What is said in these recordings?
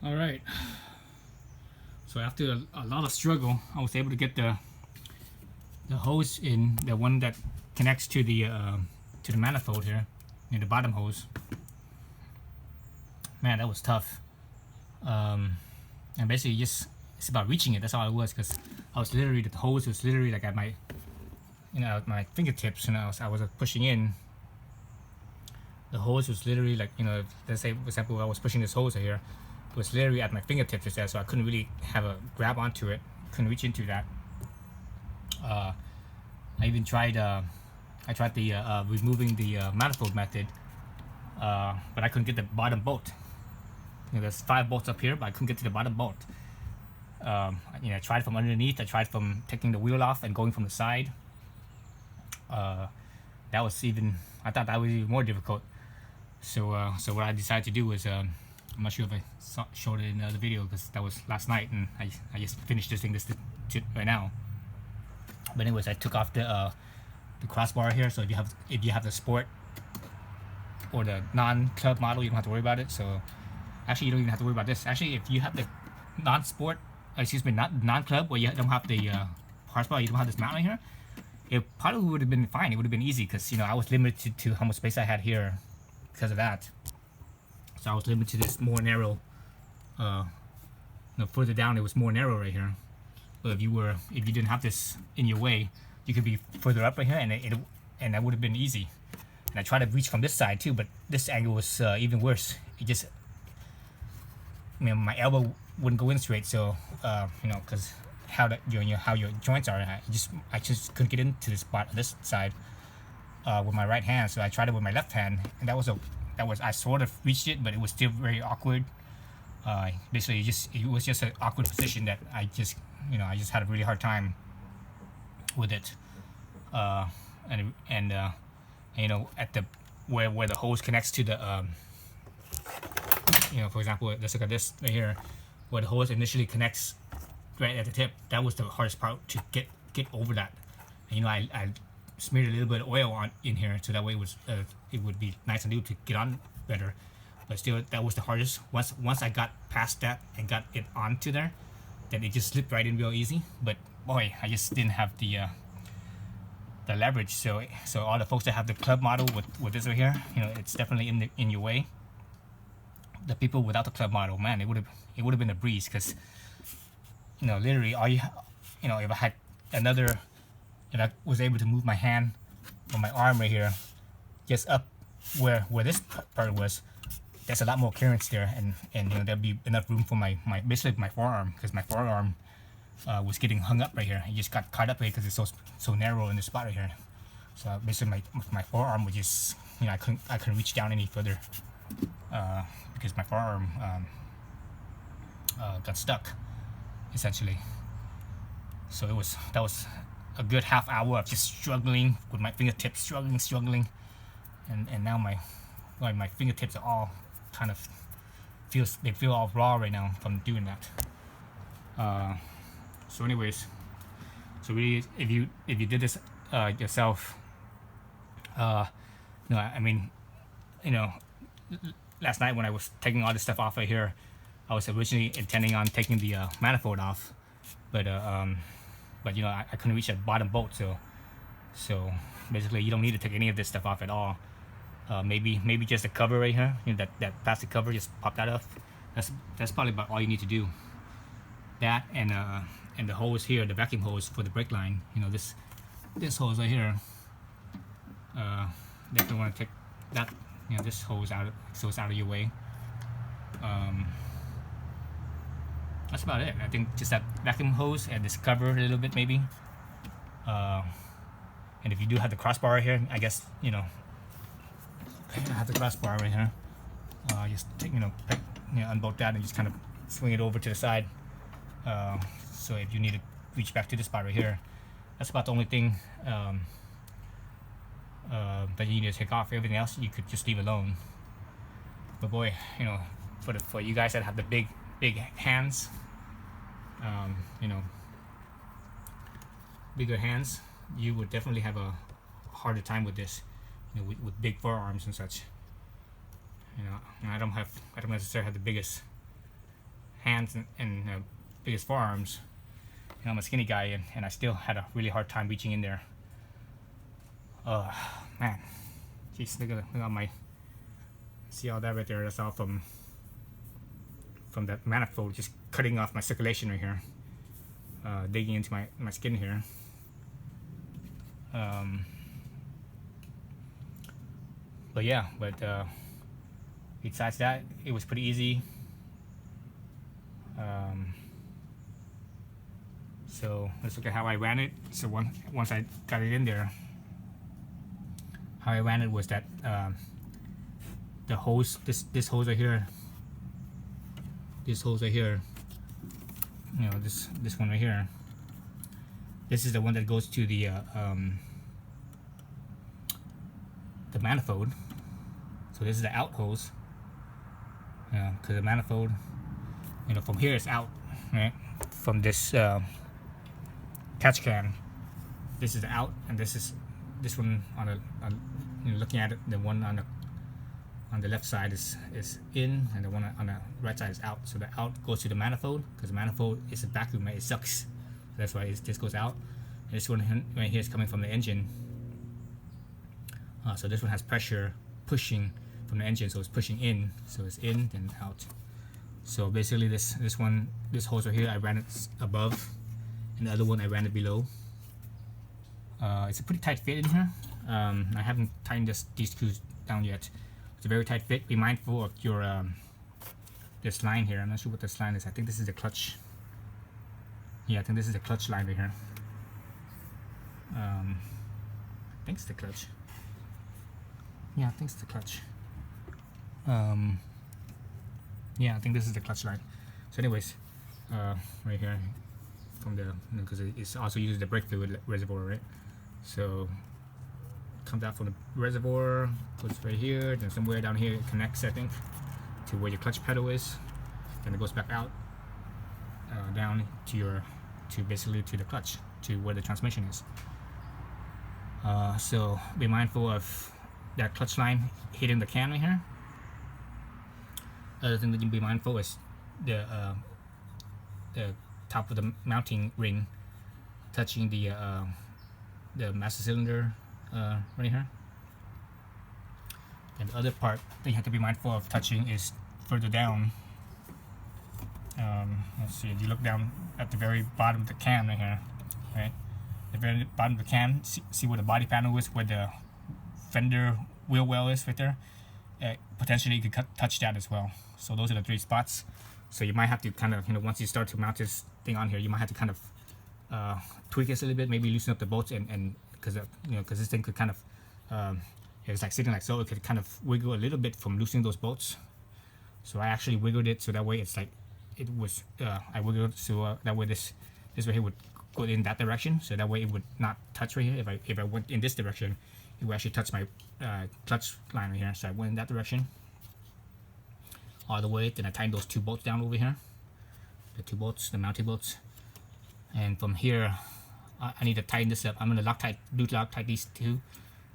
All right. So after a lot of struggle, I was able to get the hose in, the one that connects to the manifold here, in the bottom hose. Man, that was tough. And basically, just it's about reaching it. That's all it was, because I was literally, the hose was literally like at my, at my fingertips, and I was pushing in. The hose was literally like, let's say for example, I was pushing this hose here. It was literally at my fingertips just there, so I couldn't really have a grab onto it. Couldn't reach into that. I even tried. I tried the removing the manifold method, but I couldn't get the bottom bolt. There's 5 bolts up here, but I couldn't get to the bottom bolt. I tried from underneath. I tried from taking the wheel off and going from the side. That was even. I thought that was even more difficult. So what I decided to do was, I'm not sure if I showed it in the video, because that was last night, and I just finished this thing right now. But anyways, I took off the crossbar here. So if you have the sport or the non-club model, you don't have to worry about it. So actually, you don't even have to worry about this. Actually, if you have the non-sport, non-club, where you don't have the crossbar, you don't have this mount right here, it probably would have been fine. It would have been easy, because I was limited to how much space I had here because of that. So I was limited to this more narrow. Further down, it was more narrow right here. But if you didn't have this in your way, you could be further up right here, and that would have been easy. And I tried to reach from this side too, but this angle was even worse. It just, my elbow wouldn't go in straight. So because how your joints are, I just couldn't get into this spot on this side with my right hand. So I tried it with my left hand, and I sort of reached it, but it was still very awkward. Basically, it was just an awkward position that I just had a really hard time with it. At the where the hose connects to the for example, let's look at this right here, where the hose initially connects right at the tip. That was the hardest part, to get over that. And, I smeared a little bit of oil in here, so that way it would be nice and new to get on better. But still, that was the hardest. Once I got past that and got it onto there, then it just slipped right in real easy. But boy, I just didn't have the leverage. So all the folks that have the club model with this right here, it's definitely in your way. The people without the club model, man, it would have been a breeze, because literally all if I had if I was able to move my hand or my arm right here just up where this part was, there's a lot more clearance there, and there'd be enough room for my basically my forearm, because my forearm was getting hung up right here. It just got caught up right, because it's so narrow in this spot right here. So basically my forearm was just, I couldn't reach down any further because my forearm got stuck essentially. So that was a good half hour of just struggling with my fingertips, struggling, and now my fingertips are all kind of feel all raw right now from doing that. So anyways, so really, if you did this yourself, last night when I was taking all this stuff off right here, I was originally intending on taking the manifold off, but I couldn't reach that bottom bolt. So basically, you don't need to take any of this stuff off at all. Maybe just the cover right here, that plastic cover, just pop that off. That's probably about all you need to do. That and the hose here, the vacuum hose for the brake line. This hose right here. Definitely want to take that. This hose out, so it's out of your way. That's about it. I think just that vacuum hose and this cover a little bit maybe. And if you do have the crossbar here, I guess I have the crossbar right here. Just take, unbolt that and just kind of swing it over to the side. So if you need to reach back to this spot right here, that's about the only thing that you need to take off. Everything else you could just leave alone. But boy, for you guys that have the big hands, bigger hands, you would definitely have a harder time with this, with big forearms and such. I don't necessarily have the biggest hands and biggest forearms. You know, I'm a skinny guy, and I still had a really hard time reaching in there. Man, jeez, look at my, see all that right there? That's all from that manifold just cutting off my circulation right here, digging into my skin here. But yeah, besides that, it was pretty easy. So let's look at how I ran it. So once I got it in there, how I ran it was that the hose, this hose right here, you know, this one right here, this is the one that goes to the manifold. So this is the out hose, because the manifold, you know, from here it's out, right? From this catch can, this is the out, and this one on you know, looking at it, the one on the left side is in, and the one on the right side is out. So the out goes to the manifold, because the manifold is a vacuum, right? It sucks. That's why this goes out. And this one right here is coming from the engine. So this one has pressure pushing from the engine, so it's pushing in. So it's in and out. So basically this hose right here, I ran it above, and the other one I ran it below. It's a pretty tight fit in here. I haven't tightened these screws down yet. It's a very tight fit. Be mindful of your this line here. I'm not sure what this line is. I think this is the clutch. Yeah, I think this is the clutch line right here. I think it's the clutch. Yeah, I think it's the clutch. Yeah, I think this is the clutch line. So anyways, right here, from the, because it also uses the brake fluid reservoir, right? So it comes out from the reservoir, goes right here, then somewhere down here it connects, I think, to where your clutch pedal is. Then it goes back out, down to basically to the clutch, to where the transmission is. So be mindful of that clutch line hitting the can right here. Other thing that you be mindful is the top of the mounting ring touching the master cylinder right here. And the other part that you have to be mindful of touching is further down. Let's see, if you look down at the very bottom of the can right here, right? The very bottom of the can, see where the body panel is, where the fender wheel well is right there. Potentially you could touch that as well. So those are the 3 spots. So you might have to kind of, you know, once you start to mount this thing on here, you might have to kind of tweak this a little bit, maybe loosen up the bolts, and because you know, because this thing could kind of it's like sitting like so, it could kind of wiggle a little bit from loosening those bolts. So I actually wiggled it so that way it's like it was I wiggled so that way this right here would go in that direction, so that way it would not touch right here. If I went in this direction, it would actually touch my clutch line right here. So I went in that direction all the way, then I tightened those 2 bolts down over here, the 2 bolts, the mounting bolts, and from here I need to tighten this up. I'm going to Loctite these 2,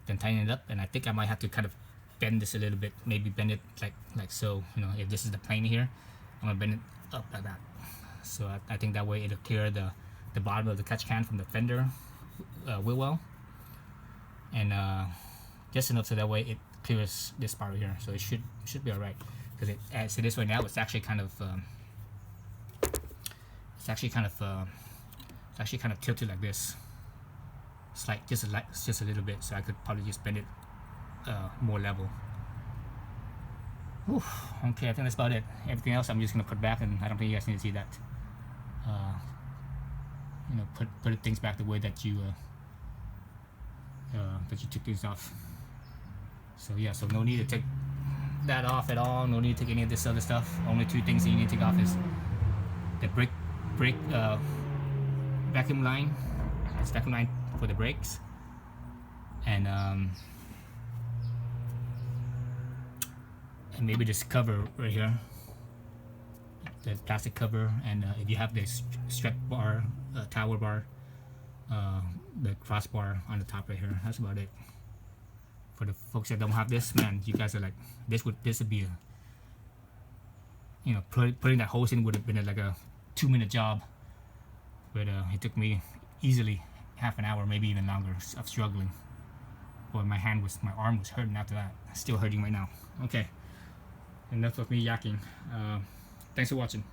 then tighten it up, and I think I might have to kind of bend this a little bit, maybe bend it like so, you know, if this is the plane here, I'm going to bend it up like that. So I think that way it'll clear the bottom of the catch can from the fender wheel well, and just enough so that way it clears this part right here. So it should be alright, because as it is right now, it's actually kind of tilted like this. It's like just a little bit, so I could probably just bend it more level. Whew, okay, I think that's about it. Everything else I'm just gonna put back, and I don't think you guys need to see that. You know, put things back the way that you took things off. So yeah, so no need to take that off at all. No need to take any of this other stuff. Only 2 things that you need to take off is the brake vacuum line. It's vacuum line for the brakes, and maybe this cover right here, the plastic cover, and if you have this strap bar, tower bar, the crossbar on the top right here. That's about it. For the folks that don't have this, man, you guys are like, this would be you know, putting that hose in would have been like a 2-minute job, but it took me easily half an hour, maybe even longer of struggling. Well, my arm was hurting after that. Still hurting right now. Okay, enough of me yakking. Thanks for watching.